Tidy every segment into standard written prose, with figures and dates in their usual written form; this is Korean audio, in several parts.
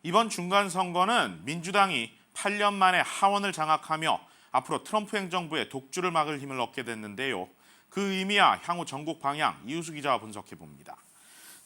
이번 중간 선거는 민주당이 8년 만에 하원을 장악하며 앞으로 트럼프 행정부의 독주를 막을 힘을 얻게 됐는데요. 그 의미와 향후 전국 방향 이우수 기자와 분석해 봅니다.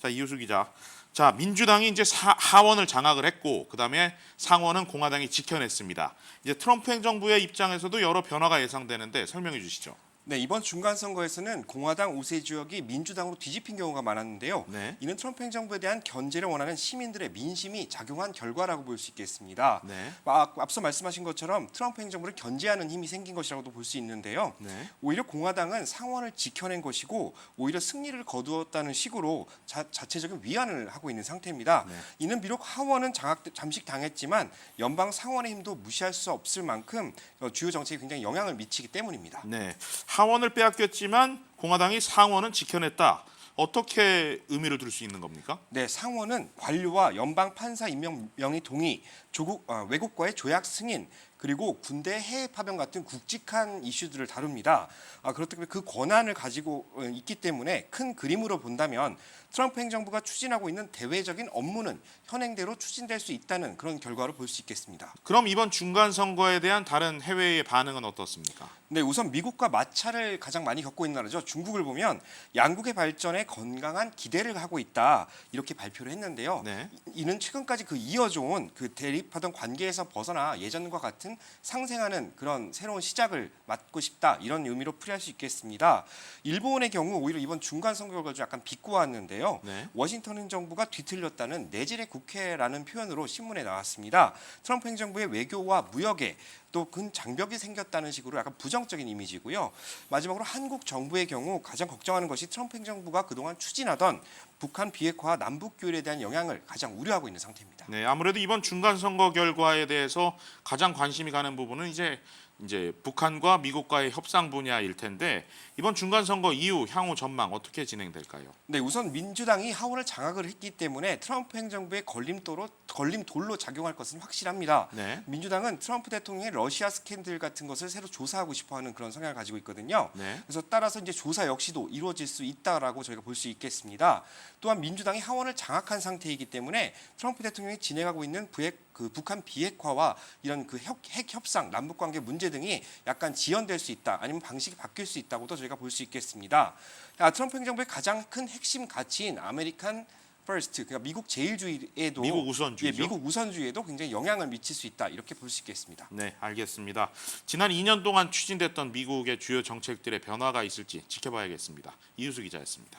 자, 이우수 기자. 자, 민주당이 이제 하원을 장악을 했고 그다음에 상원은 공화당이 지켜냈습니다. 이제 트럼프 행정부의 입장에서도 여러 변화가 예상되는데 설명해 주시죠. 네, 이번 중간 선거에서는 공화당 우세 지역이 민주당으로 뒤집힌 경우가 많았는데요. 네. 이는 트럼프 행정부에 대한 견제를 원하는 시민들의 민심이 작용한 결과라고 볼 수 있겠습니다. 네. 앞서 말씀하신 것처럼 트럼프 행정부를 견제하는 힘이 생긴 것이라고도 볼 수 있는데요. 네. 오히려 공화당은 상원을 지켜낸 것이고 오히려 승리를 거두었다는 식으로 자체적인 위안을 하고 있는 상태입니다. 네. 이는 비록 하원은 잠식당했지만 연방 상원의 힘도 무시할 수 없을 만큼 주요 정책에 굉장히 영향을 미치기 때문입니다. 네. 하원을 빼앗겼지만 공화당이 상원은 지켜냈다. 어떻게 의미를 둘 수 있는 겁니까? 네, 상원은 관료와 연방 판사 임명 명의 동의, 외국과의 조약 승인, 그리고 군대 해외 파병 같은 굵직한 이슈들을 다룹니다. 그렇기 때문에 그 권한을 가지고 있기 때문에 큰 그림으로 본다면 트럼프 행정부가 추진하고 있는 대외적인 업무는 현행대로 추진될 수 있다는 그런 결과로 볼 수 있겠습니다. 그럼 이번 중간 선거에 대한 다른 해외의 반응은 어떻습니까? 네, 우선 미국과 마찰을 가장 많이 겪고 있는 나라죠. 중국을 보면 양국의 발전에 건강한 기대를 하고 있다 이렇게 발표를 했는데요. 네. 이는 최근까지 이어져온 대립하던 관계에서 벗어나 예전과 같은 상생하는 그런 새로운 시작을 맞고 싶다 이런 의미로 풀이할 수 있겠습니다. 일본의 경우 오히려 이번 중간 선거 결과를 약간 비꼬았는데요. 네. 워싱턴 행정부가 뒤틀렸다는 내질의 국회라는 표현으로 신문에 나왔습니다. 트럼프 행정부의 외교와 무역에 또 큰 장벽이 생겼다는 식으로 약간 부정적인 이미지고요. 마지막으로 한국 정부의 경우 가장 걱정하는 것이 트럼프 행정부가 그동안 추진하던 북한 비핵화와 남북 교류에 대한 영향을 가장 우려하고 있는 상태입니다. 네, 아무래도 이번 중간 선거 결과에 대해서 가장 관심이 가는 부분은 이제 북한과 미국과의 협상 분야일 텐데 이번 중간 선거 이후 향후 전망 어떻게 진행될까요? 네, 우선 민주당이 하원을 장악을 했기 때문에 트럼프 행정부의 걸림돌로 작용할 것은 확실합니다. 네. 민주당은 트럼프 대통령의 러시아 스캔들 같은 것을 새로 조사하고 싶어하는 그런 성향을 가지고 있거든요. 네. 그래서 따라서 이제 조사 역시도 이루어질 수 있다라고 저희가 볼 수 있겠습니다. 또한 민주당이 하원을 장악한 상태이기 때문에 트럼프 대통령이 진행하고 있는 북한 비핵화와 이런 핵 협상, 남북 관계 문제 등이 약간 지연될 수 있다, 아니면 방식이 바뀔 수 있다고도 저희가 볼 수 있겠습니다. 트럼프 행정부의 가장 큰 핵심 가치인 아메리칸 퍼스트, 그러니까 미국 제일주의에도 미국 우선주의죠. 미국 우선주의에도 굉장히 영향을 미칠 수 있다 이렇게 볼 수 있겠습니다. 네, 알겠습니다. 지난 2년 동안 추진됐던 미국의 주요 정책들의 변화가 있을지 지켜봐야겠습니다. 이우수 기자였습니다.